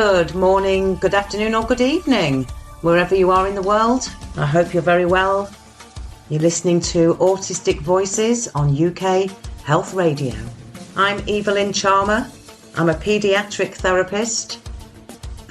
Good morning, good afternoon or good evening, wherever you are in the world. I hope you're very well. You're listening to Autistic Voices on UK Health Radio. I'm Evalynne Charmer. I'm a paediatric therapist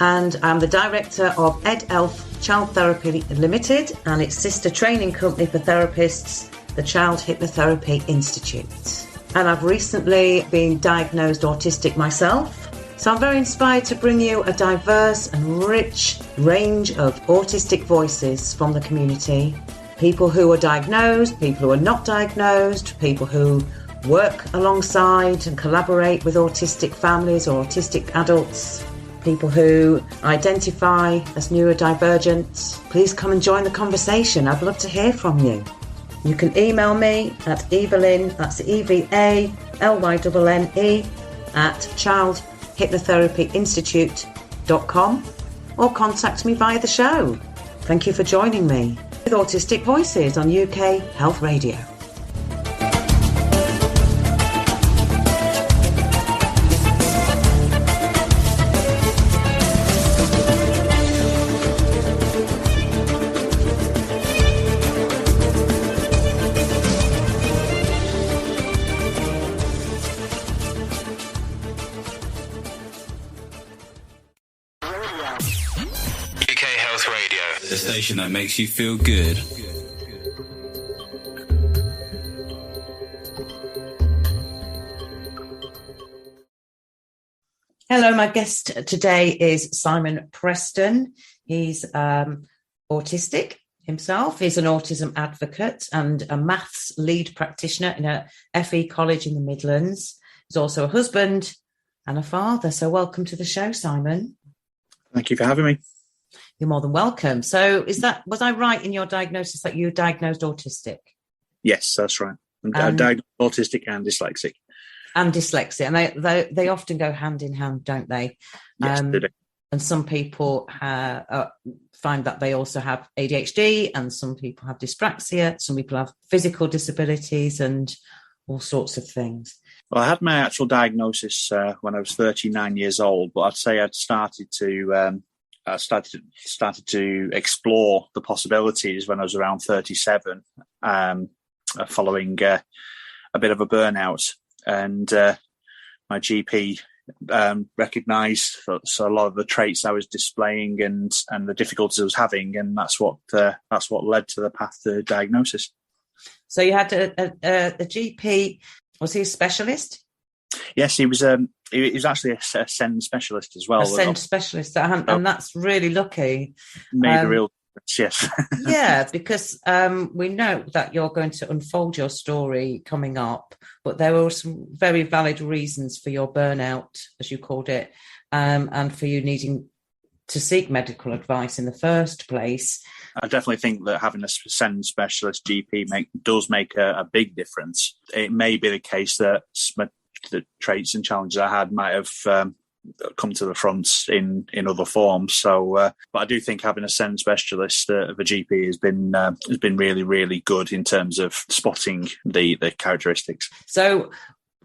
and I'm the director of EdElf Child Therapy Limited and its sister training company for therapists, the Child Hypnotherapy Institute. And I've recently been diagnosed autistic myself. So I'm very inspired to bring you a diverse and rich range of autistic voices from the community. People who are diagnosed, people who are not diagnosed, people who work alongside and collaborate with autistic families or autistic adults, people who identify as neurodivergent. Please come and join the conversation. I'd love to hear from you. You can email me at Evalynne, that's EVALYNNE, at childhypnotherapyinstitute.com or contact me via the show. Thank you for joining me with Autistic Voices on UK Health Radio. The station that makes you feel good. Hello, my guest today is Simon Preston. He's autistic himself. He's an autism advocate and a maths lead practitioner in a FE college in the Midlands. He's also a husband and a father. So welcome to the show, Simon. Thank you for having me. You're more than welcome. So was I right in your diagnosis that you were diagnosed autistic? Yes, that's right. I'm diagnosed autistic and dyslexic. And dyslexia. And they often go hand in hand, don't they? Yes, they do. And some people find that they also have ADHD and some people have dyspraxia. Some people have physical disabilities and all sorts of things. Well, I had my actual diagnosis when I was 39 years old, but I'd say I'd started to explore the possibilities when I was around 37, following a bit of a burnout. And my GP recognised a lot of the traits I was displaying and the difficulties I was having, and that's what led to the path to diagnosis. So you had a GP. Was he a specialist? Yes, he was. He was actually a SEND specialist as well. A SEND specialist, and that's really lucky. Made a real difference, yes. Yeah, because we know that you're going to unfold your story coming up, but there were some very valid reasons for your burnout, as you called it, and for you needing to seek medical advice in the first place. I definitely think that having a SEND specialist GP does make a big difference. It may be the case that the traits and challenges I had might have come to the front in other forms. So, but I do think having a SEND specialist of a GP has been really, really good in terms of spotting the characteristics. So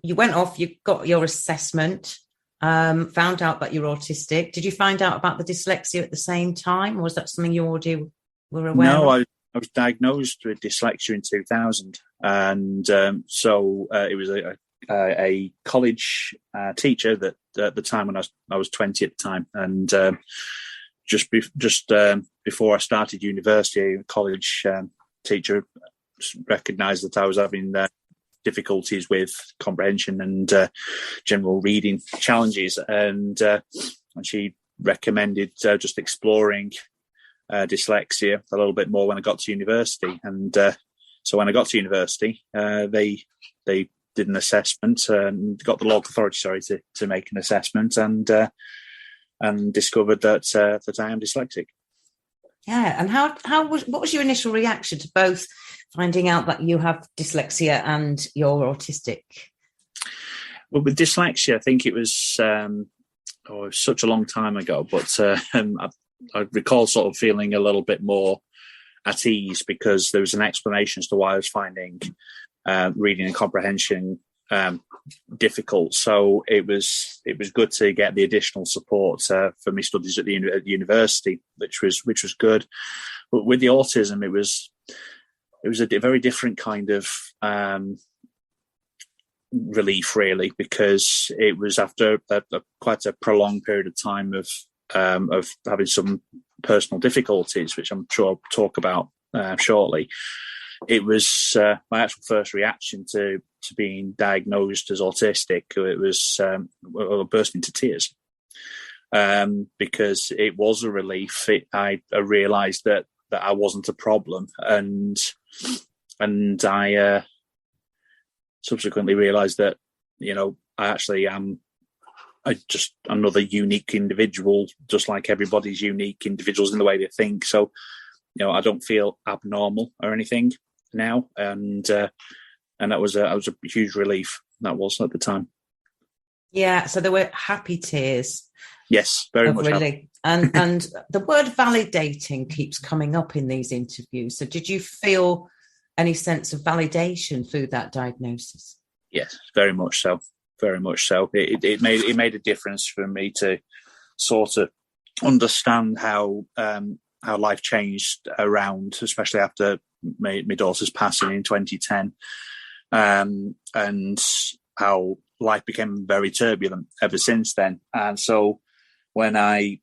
you went off, you got your assessment, found out that you're autistic. Did you find out about the dyslexia at the same time, or was that something you already were aware of? No, I was diagnosed with dyslexia in 2000, and so it was a college teacher that at the time when I was 20 at the time, and just before I started university, a college teacher recognised that I was having difficulties with comprehension and general reading challenges, and she recommended just exploring dyslexia a little bit more when I got to university. And so when I got to university, they did an assessment and got the local authority, to make an assessment, and discovered that I am dyslexic. Yeah, and what was your initial reaction to both finding out that you have dyslexia and you're autistic? Well, with dyslexia, I think it was such a long time ago, but I recall sort of feeling a little bit more at ease because there was an explanation as to why I was finding reading and comprehension difficult. So it was good to get the additional support for my studies at the university, which was good. But with the autism, it was a very different kind of relief, really, because it was after quite a prolonged period of time of having some personal difficulties, which I'm sure I'll talk about shortly. It was my actual first reaction to being diagnosed as autistic. It was I burst into tears because it was a relief. I realised that I wasn't a problem, and I subsequently realised that I actually am just another unique individual, just like everybody's unique individuals in the way they think. So I don't feel abnormal or anything now, and that was a huge relief. That was at the time. Yeah, so there were happy tears. Yes, very much. Really, and the word validating keeps coming up in these interviews. So, did you feel any sense of validation through that diagnosis? Yes, very much so. Very much so. It made a difference for me to sort of understand how life changed around, especially after my daughter's passing in 2010, and how life became very turbulent ever since then. And so when I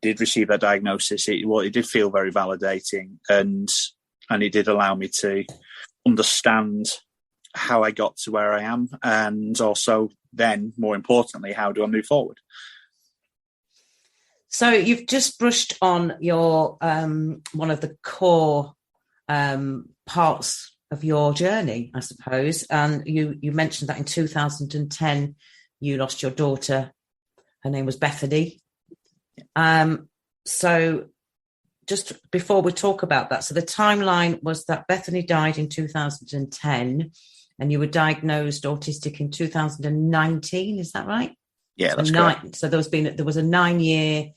did receive that diagnosis, it did feel very validating, and it did allow me to understand how I got to where I am, and also then, more importantly, how do I move forward? So you've just brushed on your one of the core parts of your journey, I suppose, and you mentioned that in 2010 you lost your daughter. Her name was Bethany. So just before we talk about that, so the timeline was that Bethany died in 2010 and you were diagnosed autistic in 2019, is that right? Yeah, that's correct. So there was a 9-year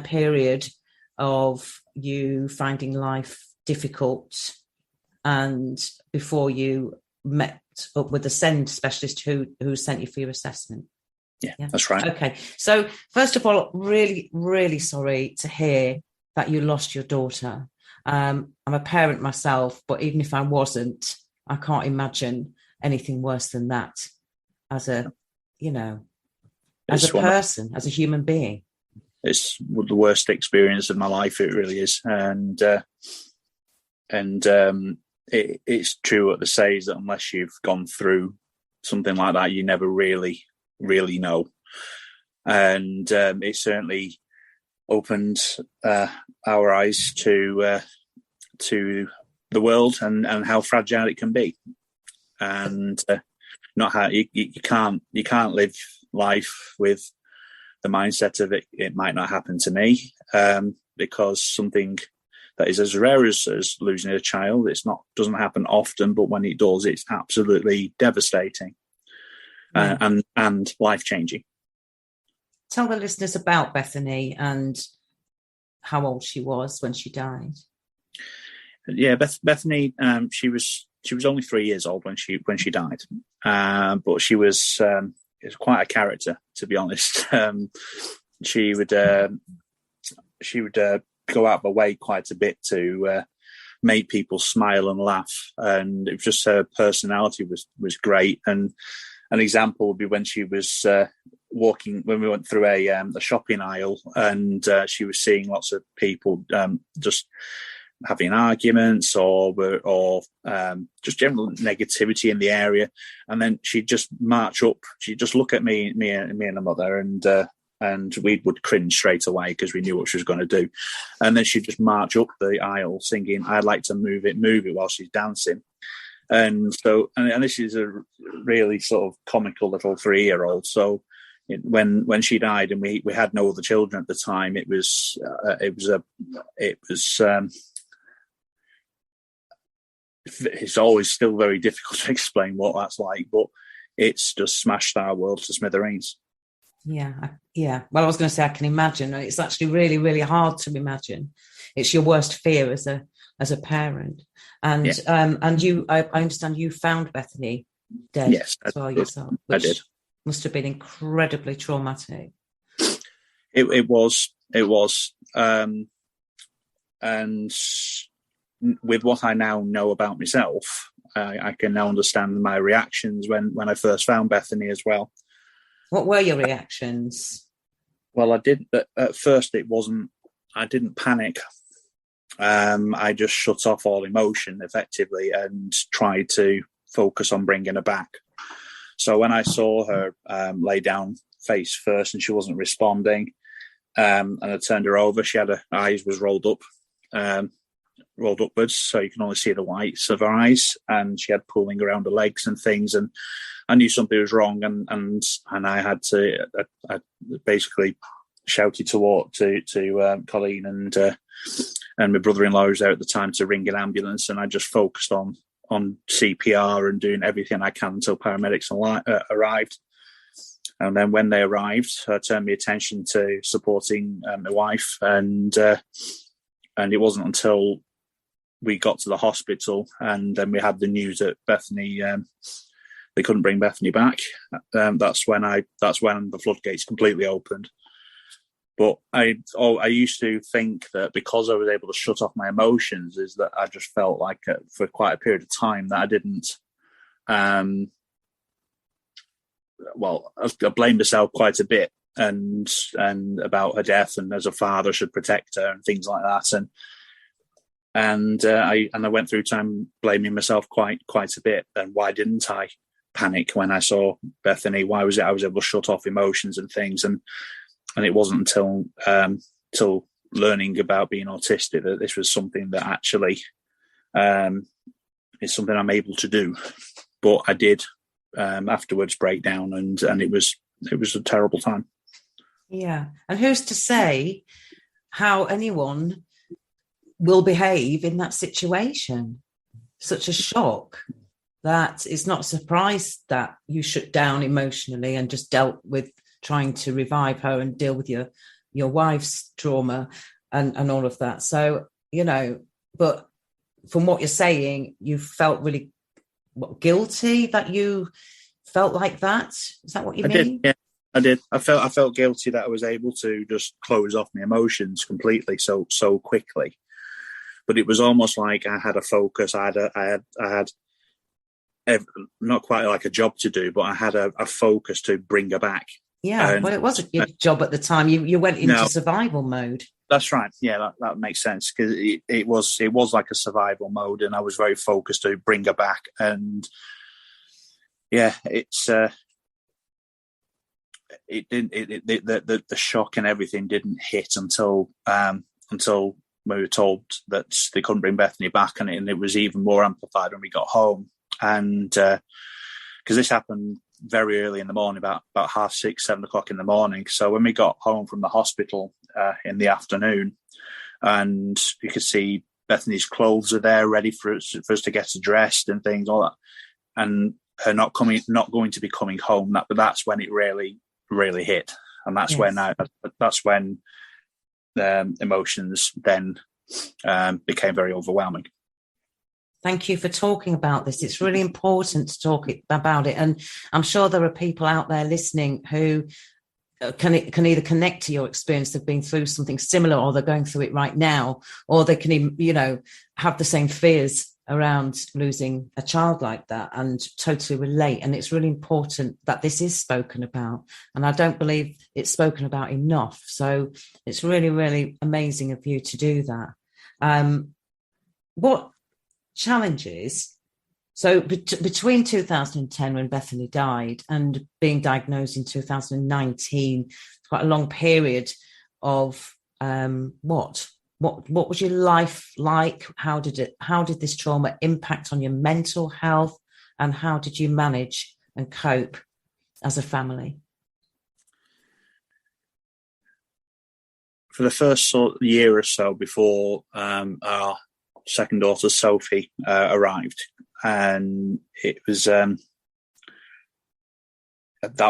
period of you finding life difficult, and before you met up with the SEND specialist who sent you for your assessment. Yeah, that's right. Okay. So first of all, really, really sorry to hear that you lost your daughter. I'm a parent myself, but even if I wasn't, I can't imagine anything worse than that as a person, as a human being. It's the worst experience of my life. It really is. And it's true what they say is that unless you've gone through something like that, you never really know. And it certainly opened our eyes to the world and how fragile it can be, and not how you can't live life with the mindset of it might not happen to me, because something that is as rare as losing a child, doesn't happen often, but when it does, it's absolutely devastating. And life-changing. Tell the listeners about Bethany and how old she was when she died. Yeah, Bethany, she was only 3 years old when she died, but she was quite a character, to be honest. She would go out of her way quite a bit to make people smile and laugh, and it was just her personality was great. And an example would be when she was walking, when we went through a shopping aisle, and she was seeing lots of people just having arguments or just general negativity in the area, and then she'd just march up. She'd just look at me and her mother, and we would cringe straight away because we knew what she was going to do. And then she'd just march up the aisle singing, "I'd like to move it," while she's dancing. And so, and this is a really sort of comical little 3-year-old. So when she died and we had no other children at the time, it's always still very difficult to explain what that's like, but it's just smashed our world to smithereens. Yeah. Well, I was going to say, I can imagine. It's actually really, really hard to imagine. It's your worst fear as a parent. And you, I understand you found Bethany dead Yes, as well I did. yourself, I which did. must have been incredibly traumatic. It was. And with what I now know about myself, I can now understand my reactions when I first found Bethany as well. What were your reactions? Well, I did. At first, it wasn't. I didn't panic. I just shut off all emotion effectively and tried to focus on bringing her back. So when I saw her lay down face first and she wasn't responding, and I turned her over, her eyes was rolled upwards, so you can only see the whites of her eyes, and she had pooling around her legs and things, and I knew something was wrong, and I had to I basically shouted to Colleen and my brother-in-law was there at the time to ring an ambulance, and I just focused on CPR and doing everything I can until paramedics arrived. And then when they arrived, I turned my attention to supporting my wife, and it wasn't until we got to the hospital and then we had the news that Bethany, they couldn't bring Bethany back. That's when the floodgates completely opened. But I used to think that because I was able to shut off my emotions, is that I just felt like for quite a period of time that I didn't. I blamed myself quite a bit, and about her death, and as a father should protect her and things like that, and I went through time blaming myself quite a bit. And why didn't I panic when I saw Bethany? Why was it I was able to shut off emotions and things? And it wasn't until learning about being autistic that this was something that actually is something I'm able to do. But I did afterwards break down, and it was a terrible time. Yeah, and who's to say how anyone will behave in that situation? Such a shock that it's not a surprise that you shut down emotionally and just dealt with trying to revive her and deal with your wife's trauma and all of that. So, but from what you're saying, you felt really guilty that you felt like that. Is that what you mean? Yeah, I did. I felt guilty that I was able to just close off my emotions completely so quickly. But it was almost like I had a focus. I had not quite like a job to do, but I had a focus to bring her back. Yeah, well, it wasn't your job at the time. You went into survival mode. That's right. Yeah, that makes sense, because it was like a survival mode, and I was very focused to bring her back. And yeah, the shock and everything didn't hit until we were told that they couldn't bring Bethany back, and it was even more amplified when we got home. And because this happened very early in the morning, about 6:30, 7 o'clock in the morning. So when we got home from the hospital in the afternoon, and you could see Bethany's clothes are there ready for us to get her dressed and things, all that, and her not going to be coming home. That's when it really hit, and that's when emotions then became very overwhelming. Thank you for talking about this. It's really important to talk about it. And I'm sure there are people out there listening who can either connect to your experience. They've been through something similar, or they're going through it right now, or they can, have the same fears around losing a child like that and totally relate. And it's really important that this is spoken about. And I don't believe it's spoken about enough. So it's really, really amazing of you to do that. What challenges, so between 2010 when Bethany died and being diagnosed in 2019, quite a long period of what was your life like? How did this trauma impact on your mental health, and how did you manage and cope as a family? For the first year or so before our second daughter Sophie arrived, and it was that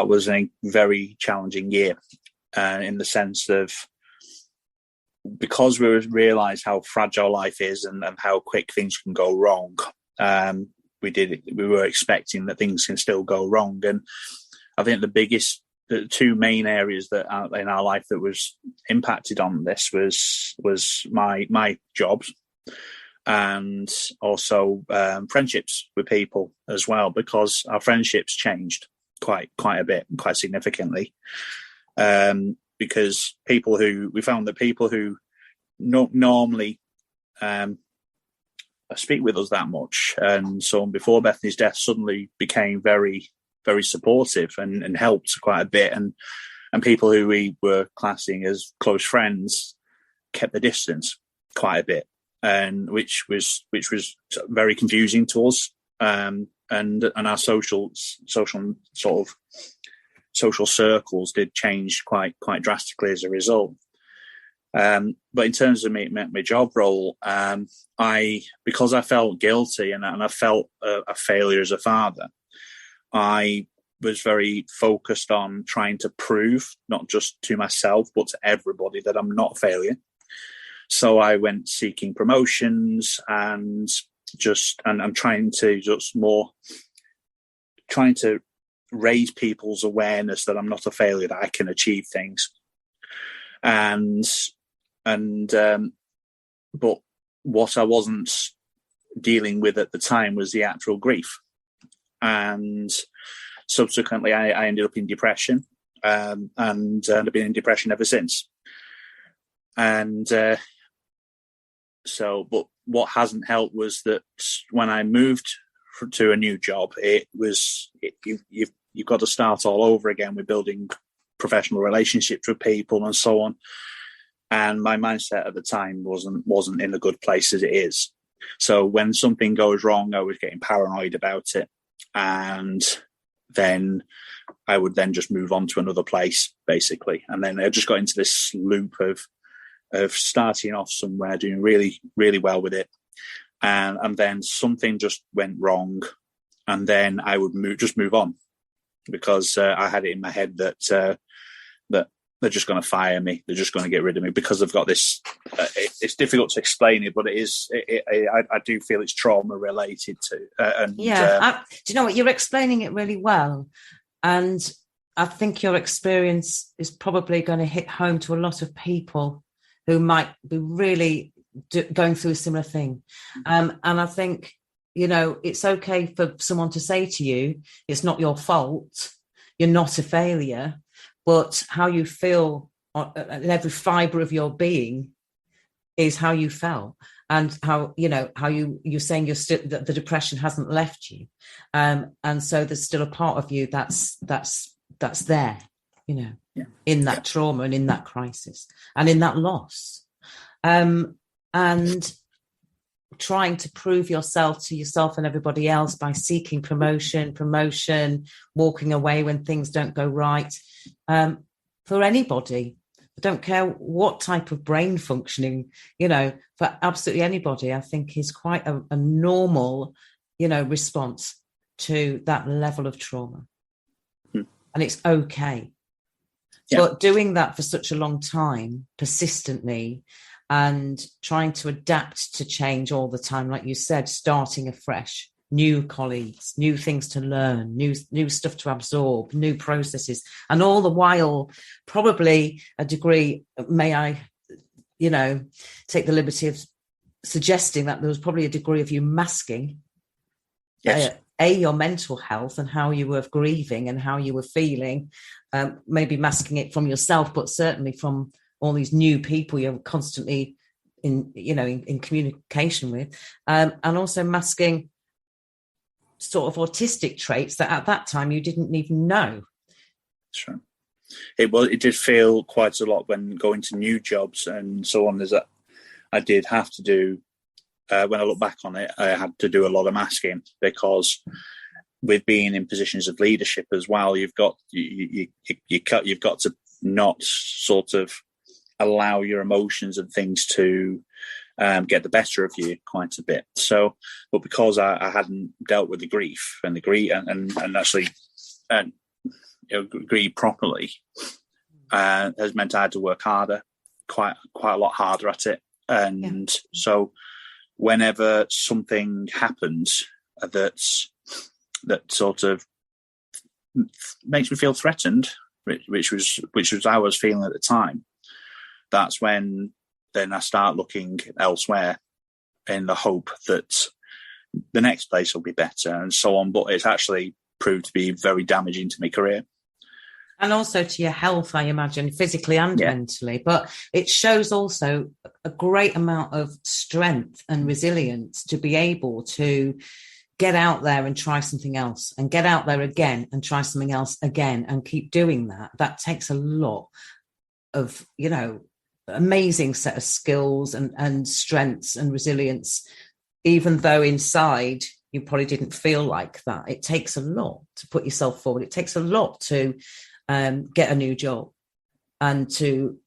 was a very challenging year in the sense of, because we realised how fragile life is and how quick things can go wrong. we were expecting that things can still go wrong. And I think the two main areas that are in our life that was impacted on this was my jobs, and also friendships with people as well, because our friendships changed quite a bit, quite significantly. Because we found that people who normally speak with us that much, and so on, before Bethany's death, suddenly became very, very supportive and helped quite a bit, and people who we were classing as close friends kept the distance quite a bit, and which was very confusing to us, and our social circles did change quite drastically as a result. But in terms of my job role, because I felt guilty and I felt a failure as a father, I was very focused on trying to prove, not just to myself, but to everybody, that I'm not a failure. So I went seeking promotions and I'm trying to raise people's awareness that I'm not a failure, that I can achieve things. But what I wasn't dealing with at the time was the actual grief. And subsequently, I ended up in depression, and I've been in depression ever since. And but what hasn't helped was that when I moved to a new job, you've got to start all over again with building professional relationships with people and so on. And my mindset at the time wasn't in a good place as it is. So when something goes wrong, I was getting paranoid about it, and then I would then just move on to another place, basically. And then I just got into this loop of starting off somewhere, doing really, really well with it, and then something just went wrong, and then I would move on, because I had it in my head that they're just going to fire me. They're just going to get rid of me because I've got this. It's difficult to explain it, but it is. I do feel it's trauma related to. Do you know what? You're explaining it really well, and I think your experience is probably going to hit home to a lot of people who might be really going through a similar thing. And I think, it's okay for someone to say to you, it's not your fault, you're not a failure, but how you feel in every fibre of your being is how you felt, and how you're saying that the depression hasn't left you, and so there's still a part of you that's there, in that trauma and in that crisis and in that loss, and trying to prove yourself to yourself and everybody else by seeking promotion, walking away when things don't go right, for anybody. I don't care what type of brain functioning, for absolutely anybody, I think is quite a normal, response to that level of trauma. And it's okay. Yeah. But doing that for such a long time, persistently, and trying to adapt to change all the time, like you said, starting afresh, new colleagues, new things to learn, new stuff to absorb, new processes, and all the while, probably a degree, may I, take the liberty of suggesting that there was probably a degree of you masking, yes, your mental health and how you were grieving and how you were feeling, maybe masking it from yourself, but certainly from all these new people you're constantly in communication with, and also masking sort of autistic traits that at that time you didn't even know. Sure. It did feel quite a lot when going to new jobs and so on, is that I did have to do, when I look back on it, I had to do a lot of masking, because with being in positions of leadership as well, you've got to not sort of allow your emotions and things to get the better of you quite a bit. So, but because I hadn't dealt with the grief and actually grieve properly, has meant I had to work harder, quite a lot harder at it. And so whenever something happens, that sort of makes me feel threatened, which was I was feeling at the time. That's when then I start looking elsewhere in the hope that the next place will be better and so on. But it's actually proved to be very damaging to my career. And also to your health, I imagine, physically and mentally. But it shows also a great amount of strength and resilience to be able to get out there and try something else, and get out there again and try something else again, and keep doing that. That takes a lot of, amazing set of skills and strengths and resilience, even though inside you probably didn't feel like that. It takes a lot to put yourself forward. It takes a lot to get a new job and to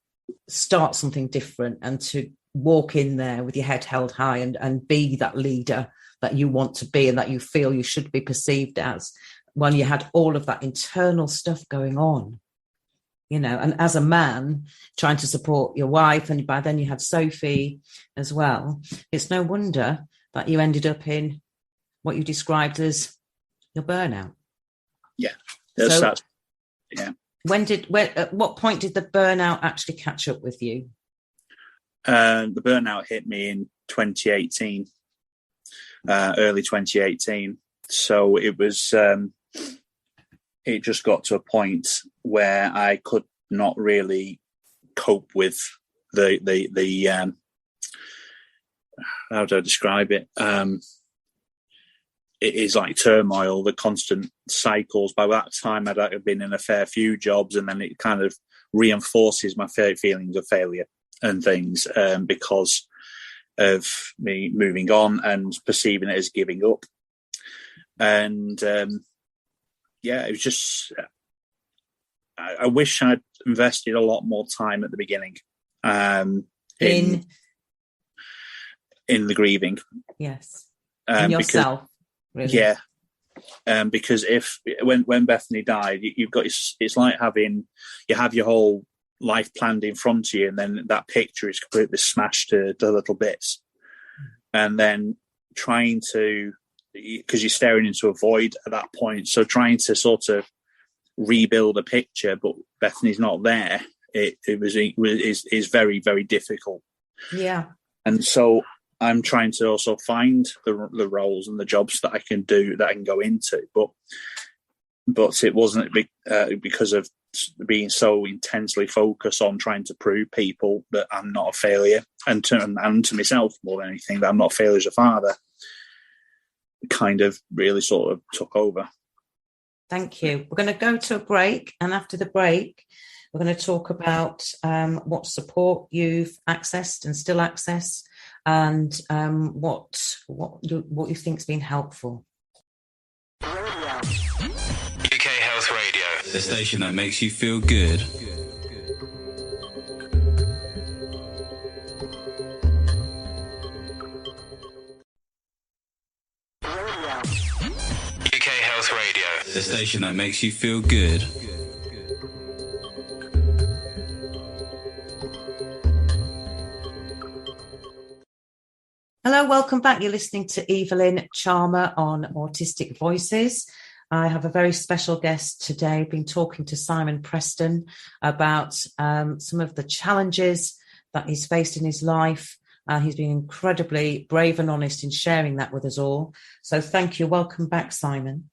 start something different and to walk in there with your head held high and be that leader that you want to be and that you feel you should be perceived as, when you had all of that internal stuff going on, and as a man trying to support your wife, and by then you had Sophie as well. It's no wonder that you ended up in what you described as your burnout. Yeah. At what point did the burnout actually catch up with you? The burnout hit me in 2018, early 2018. So it was, it just got to a point where I could not really cope with the how do I describe it? It is like turmoil, the constant cycles. By that time, I'd been in a fair few jobs, and then it kind of reinforces my feelings of failure and things because of me moving on and perceiving it as giving up. And it was just, I wish I'd invested a lot more time at the beginning in the grieving. Yes. In yourself. Really? Yeah. Because when Bethany died, you've got, it's like you have your whole life planned in front of you, and then that picture is completely smashed to little bits. And then trying to, because you're staring into a void at that point, so trying to sort of rebuild a picture, but Bethany's not there. It is very, very difficult. Yeah. And so I'm trying to also find the roles and the jobs that I can do, that I can go into, but it wasn't because of being so intensely focused on trying to prove people that I'm not a failure, and to myself more than anything, that I'm not a failure as a father, kind of really sort of took over. Thank you. We're going to go to a break, and after the break, we're going to talk about what support you've accessed and still access, and what you think's been helpful. UK Health Radio, the station that makes you feel good. UK Health Radio, the station that makes you feel good. Hello, welcome back. You're listening to Evalynne Charmer on Autistic Voices. I have a very special guest today. Been talking to Simon Preston about some of the challenges that he's faced in his life. He's been incredibly brave and honest in sharing that with us all. So thank you. Welcome back, Simon.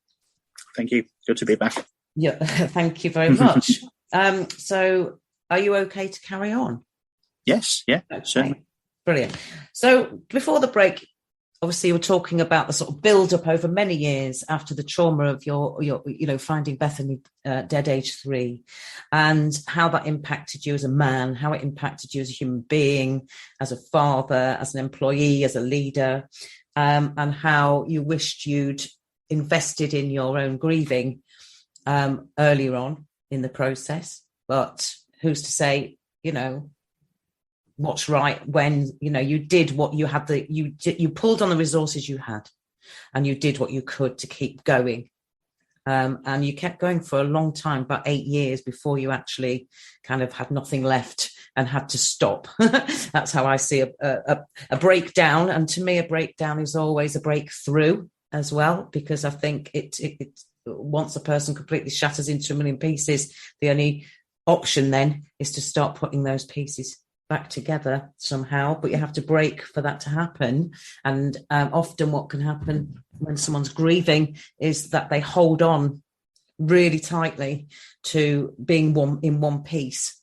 Thank you. Good to be back. Yeah, thank you very much. So are you okay to carry on? Yes, yeah, okay. Certainly. Brilliant. So before the break, obviously you were talking about the sort of build up over many years after the trauma of your finding Bethany dead age 3, and how that impacted you as a man, how it impacted you as a human being, as a father, as an employee, as a leader, and how you wished you'd invested in your own grieving earlier on in the process. But who's to say, what's right when you did what you had, you pulled on the resources you had, and you did what you could to keep going, and you kept going for a long time, about 8 years, before you actually kind of had nothing left and had to stop. That's how I see a breakdown, and to me a breakdown is always a breakthrough. as well, because I think it once a person completely shatters into a million pieces, the only option then is to start putting those pieces back together somehow, but you have to break for that to happen. And often what can happen when someone's grieving is that they hold on really tightly to being in one piece.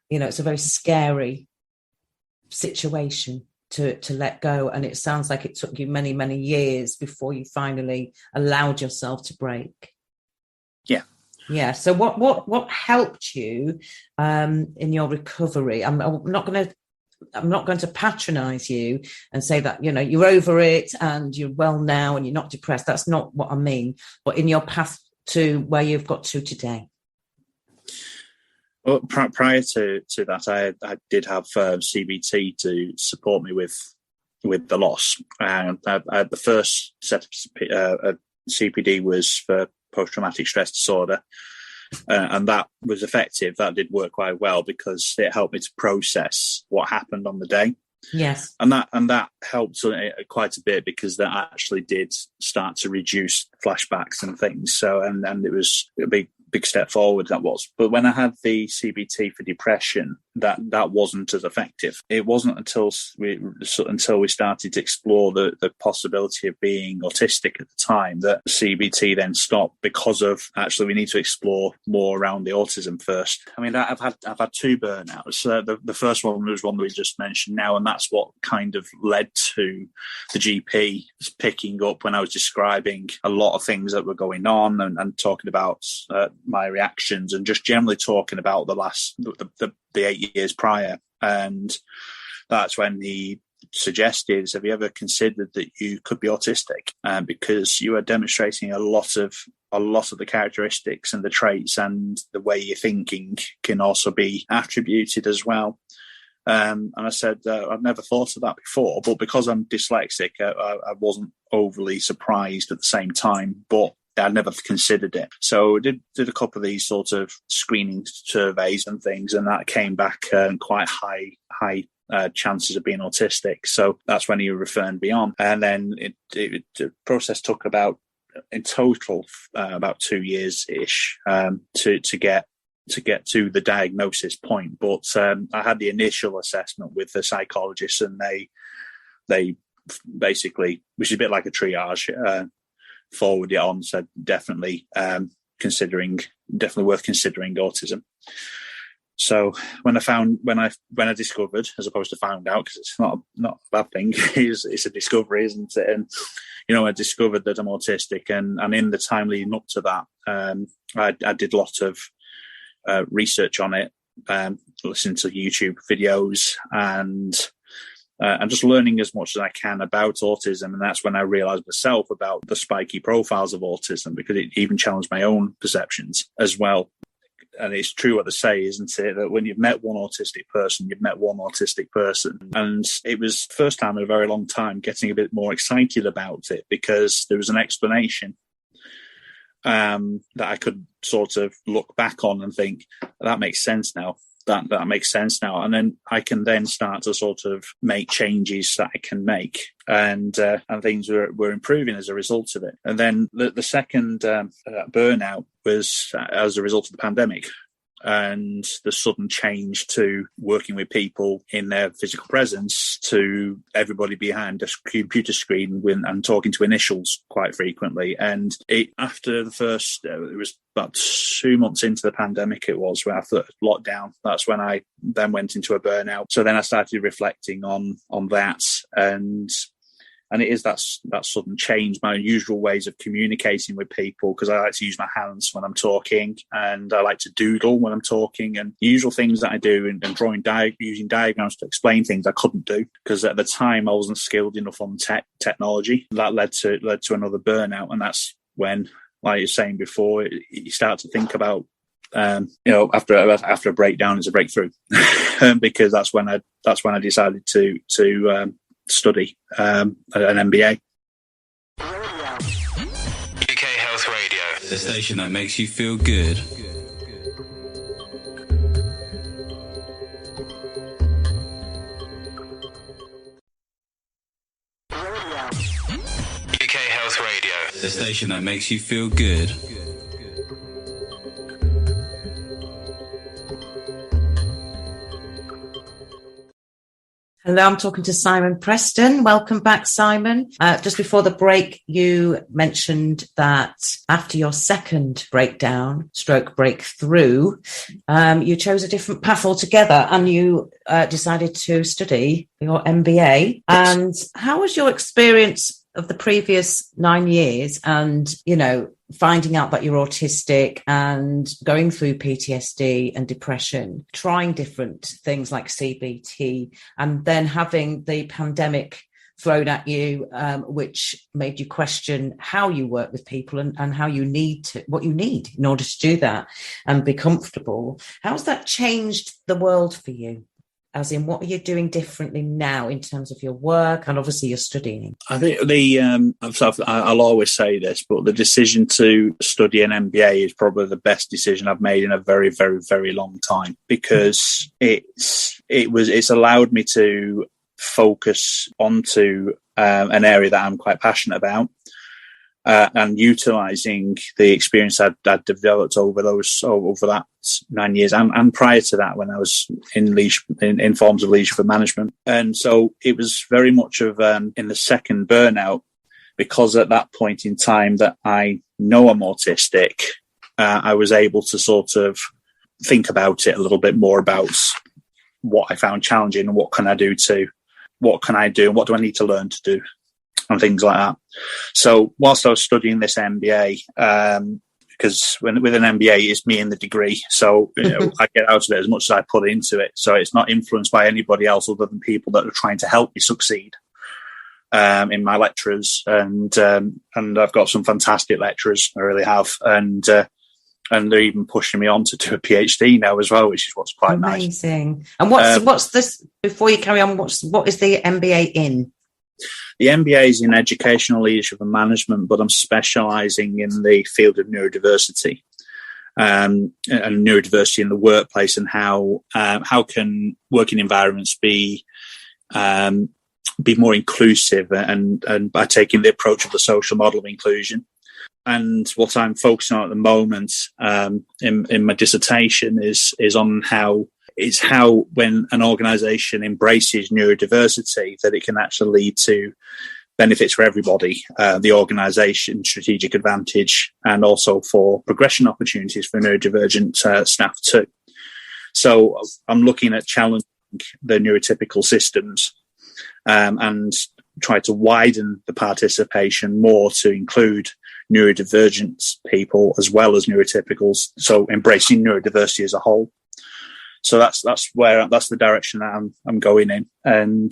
You know, it's a very scary situation to let go, and it sounds like it took you many, many years before you finally allowed yourself to break. Yeah. So what helped you in your recovery? I'm not going to patronize you and say that, you know, you're over it and you're well now and you're not depressed. That's not what I mean. But in your path to where you've got to today. Well, prior to that, I did have CBT to support me with the loss. And the first set of CPD was for post-traumatic stress disorder, and that was effective. That did work quite well because it helped me to process what happened on the day. Yes, and that helped quite a bit, because that actually did start to reduce flashbacks and things. So and it was a big step forward, that was. But when I had the CBT for depression, that wasn't as effective. It wasn't until we started to explore the possibility of being autistic at the time that CBT then stopped, because of actually we need to explore more around the autism first. I mean, I've had two burnouts. The first one was one that we just mentioned now, and that's what kind of led to the GP picking up when I was describing a lot of things that were going on and talking about my reactions, and just generally talking about the 8 years prior. And that's when he suggested, have you ever considered that you could be autistic? Because you are demonstrating a lot of the characteristics and the traits, and the way you're thinking can also be attributed as well. And I said, I've never thought of that before, but because I'm dyslexic, I wasn't overly surprised at the same time, but I'd never considered it. So I did a couple of these sort of screening surveys and things, and that came back quite high chances of being autistic. So that's when he referred me on. And then the process took about, in total, about 2 years-ish to get to the diagnosis point. But I had the initial assessment with the psychologist, and they basically, which is a bit like a triage, forward it on, said definitely worth considering autism. So when I discovered, as opposed to found out, because it's not a bad thing, it's a discovery, isn't it? And I discovered that I'm autistic, and in the time leading up to that, I did a lot of research on it, listening to YouTube videos, and I'm just learning as much as I can about autism. And that's when I realized myself about the spiky profiles of autism, because it even challenged my own perceptions as well. And it's true what they say, isn't it, that when you've met one autistic person, you've met one autistic person. And it was the first time in a very long time getting a bit more excited about it, because there was an explanation that I could sort of look back on and think, that makes sense now. That makes sense now. And then I can then start to sort of make changes that I can make. And things were improving as a result of it. And then the second burnout was as a result of the pandemic, and the sudden change to working with people in their physical presence to everybody behind a computer screen and talking to initials quite frequently. And after the first, it was about 2 months into the pandemic, it was, when after lockdown, that's when I then went into a burnout. So then I started reflecting on that, and it is that sudden change, my usual ways of communicating with people, because I like to use my hands when I'm talking, and I like to doodle when I'm talking, and usual things that I do, and drawing using diagrams to explain things I couldn't do, because at the time I wasn't skilled enough on technology. That led to another burnout, and that's when, like you were saying before, you start to think about, after a breakdown, it's a breakthrough, because that's when I decided to study an MBA. UK Health Radio, the station that makes you feel good. UK Health Radio. station that makes you feel good. Hello, I'm talking to Simon Preston. Welcome back, Simon. Just before the break, you mentioned that after your second breakdown, stroke breakthrough, you chose a different path altogether and you decided to study your MBA. And how was your experience of the previous 9 years and, finding out that you're autistic and going through PTSD and depression, trying different things like CBT, and then having the pandemic thrown at you, which made you question how you work with people and how you what you need in order to do that and be comfortable. How's that changed the world for you? As in, what are you doing differently now in terms of your work and obviously your studying? I think I'll always say this, but the decision to study an MBA is probably the best decision I've made in a very, very, very long time, because it's allowed me to focus onto an area that I'm quite passionate about. And utilising the experience I'd developed over that 9 years, and prior to that, when I was in forms of leadership and management. And so it was very much of in the second burnout, because at that point in time that I know I'm autistic, I was able to sort of think about it a little bit more about what I found challenging and what can I do and what do I need to learn to do, and things like that. So whilst I was studying this MBA, because with an MBA, it's me and the degree. So I get out of it as much as I put into it. So it's not influenced by anybody else other than people that are trying to help me succeed in my lecturers. And I've got some fantastic lecturers, I really have. And they're even pushing me on to do a PhD now as well, which is what's quite nice. Amazing. And what's this, before you carry on, what is the MBA in? The MBA is in educational leadership and management, but I'm specialising in the field of neurodiversity and neurodiversity in the workplace, and how can working environments be more inclusive and by taking the approach of the social model of inclusion. And what I'm focusing on at the moment in my dissertation is on how when an organisation embraces neurodiversity, that it can actually lead to benefits for everybody, the organisation, strategic advantage, and also for progression opportunities for neurodivergent staff too. So I'm looking at challenging the neurotypical systems and try to widen the participation more to include neurodivergent people as well as neurotypicals, so embracing neurodiversity as a whole. So that's the direction that I'm going in, and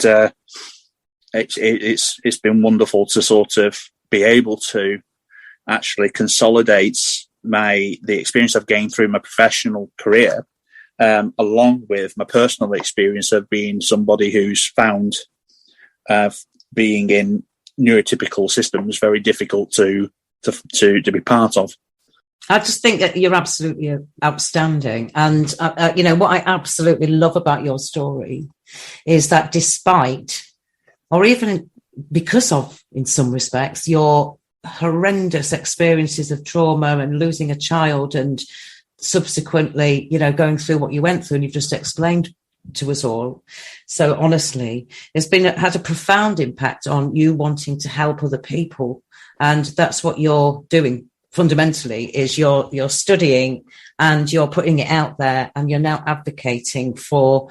it's been wonderful to sort of be able to actually consolidate the experience I've gained through my professional career, along with my personal experience of being somebody who's found being in neurotypical systems very difficult to be part of. I just think that you're absolutely outstanding. And, what I absolutely love about your story is that despite, or even because of, in some respects, your horrendous experiences of trauma and losing a child and subsequently, going through what you went through, and you've just explained to us all. So honestly, it's had a profound impact on you wanting to help other people. And that's what you're doing. Fundamentally, is you're studying and you're putting it out there, and you're now advocating for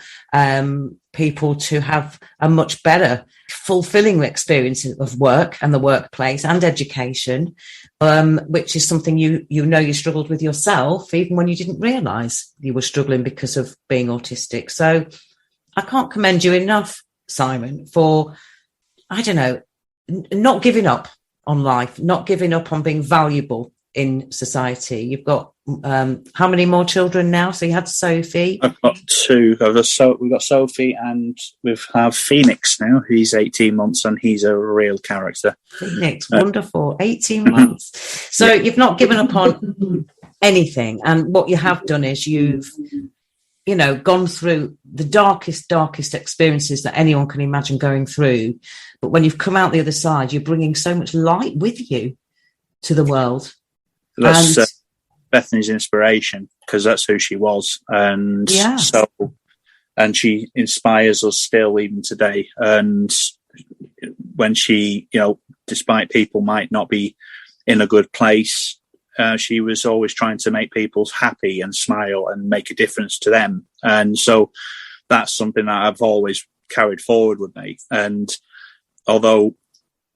people to have a much better, fulfilling experience of work and the workplace and education, which is something you struggled with yourself, even when you didn't realise you were struggling because of being autistic. So I can't commend you enough, Simon, for, not giving up on life, not giving up on being valuable in society. You've got how many more children now? So you had Sophie. I've got two. We've got Sophie, and we have Phoenix now. He's 18 months, and he's a real character. Phoenix, wonderful. 18 months. So You've not given up on anything, and what you have done is you've gone through the darkest experiences that anyone can imagine going through. But when you've come out the other side, you're bringing so much light with you to the world. That's And Bethany's inspiration, because that's who she was. And and she inspires us still even today. And when she, despite people might not be in a good place, she was always trying to make people happy and smile and make a difference to them. And so that's something that I've always carried forward with me. And although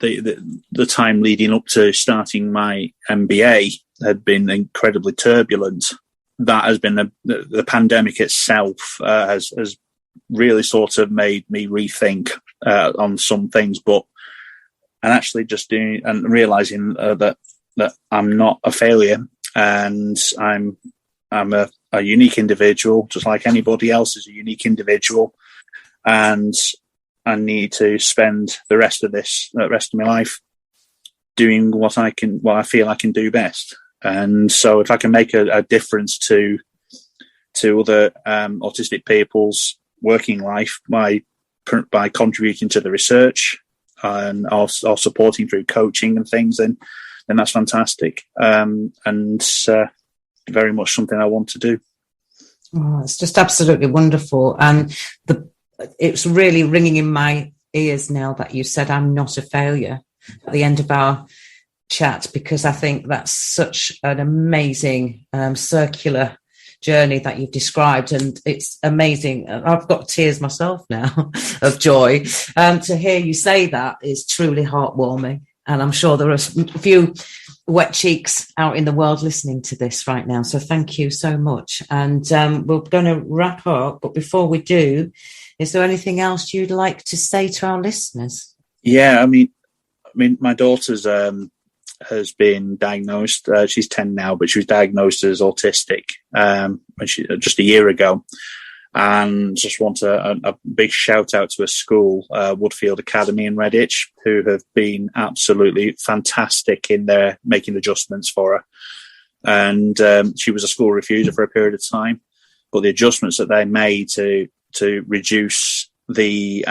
the time leading up to starting my MBA had been incredibly turbulent, that has been the pandemic itself has really sort of made me rethink on some things, and actually just doing and realizing that I'm not a failure, and I'm a unique individual, just like anybody else is a unique individual, and I need to spend the rest of my life doing what I feel I can do best. And so if I can make a difference to other autistic people's working life by contributing to the research and or supporting through coaching and things, then that's fantastic. And very much something I want to do. Oh, it's just absolutely wonderful. And it's really ringing in my ears now that you said I'm not a failure at the end of our chat, because I think that's such an amazing circular journey that you've described, and it's amazing. I've got tears myself now of joy. To hear you say that is truly heartwarming, and I'm sure there are a few wet cheeks out in the world listening to this right now. So thank you so much. And we're going to wrap up, but before we do, is there anything else you'd like to say to our listeners? Yeah, I mean, my daughter's has been diagnosed. She's 10 now, but she was diagnosed as autistic just a year ago. And just want a big shout out to a school, Woodfield Academy in Redditch, who have been absolutely fantastic in their making adjustments for her. And she was a school refuser for a period of time, but the adjustments that they made to reduce the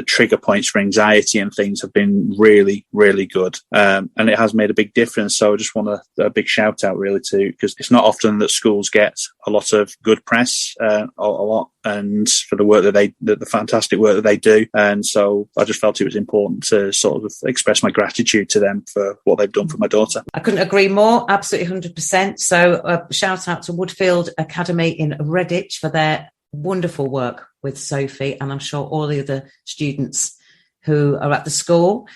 trigger points for anxiety and things have been really, really good. And it has made a big difference. So I just want a big shout out really because it's not often that schools get a lot of good press, a lot, and for the work that the fantastic work that they do. And so I just felt it was important to sort of express my gratitude to them for what they've done for my daughter. I couldn't agree more. Absolutely 100%. So a shout out to Woodfield Academy in Redditch for their wonderful work with Sophie, and I'm sure all the other students who are at the school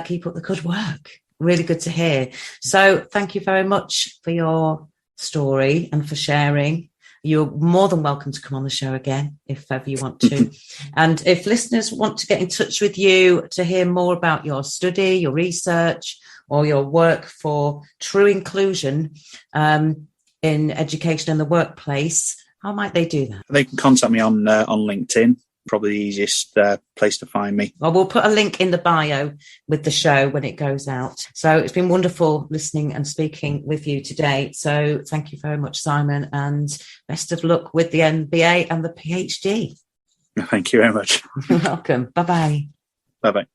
keep up the good work. Really good to hear. So thank you very much for your story and for sharing. You're more than welcome to come on the show again if ever you want to. And if listeners want to get in touch with you to hear more about your study, your research, or your work for true inclusion in education and the workplace, how might they do that? They can contact me on LinkedIn, probably the easiest place to find me. Well, we'll put a link in the bio with the show when it goes out. So it's been wonderful listening and speaking with you today. So thank you very much, Simon, and best of luck with the MBA and the PhD. Thank you very much. You're welcome. Bye-bye. Bye-bye.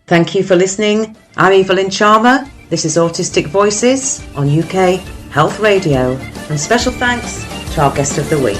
Thank you for listening. I'm Evalynne Charmer. This is Autistic Voices on UK Health Radio. And special thanks to our guest of the week.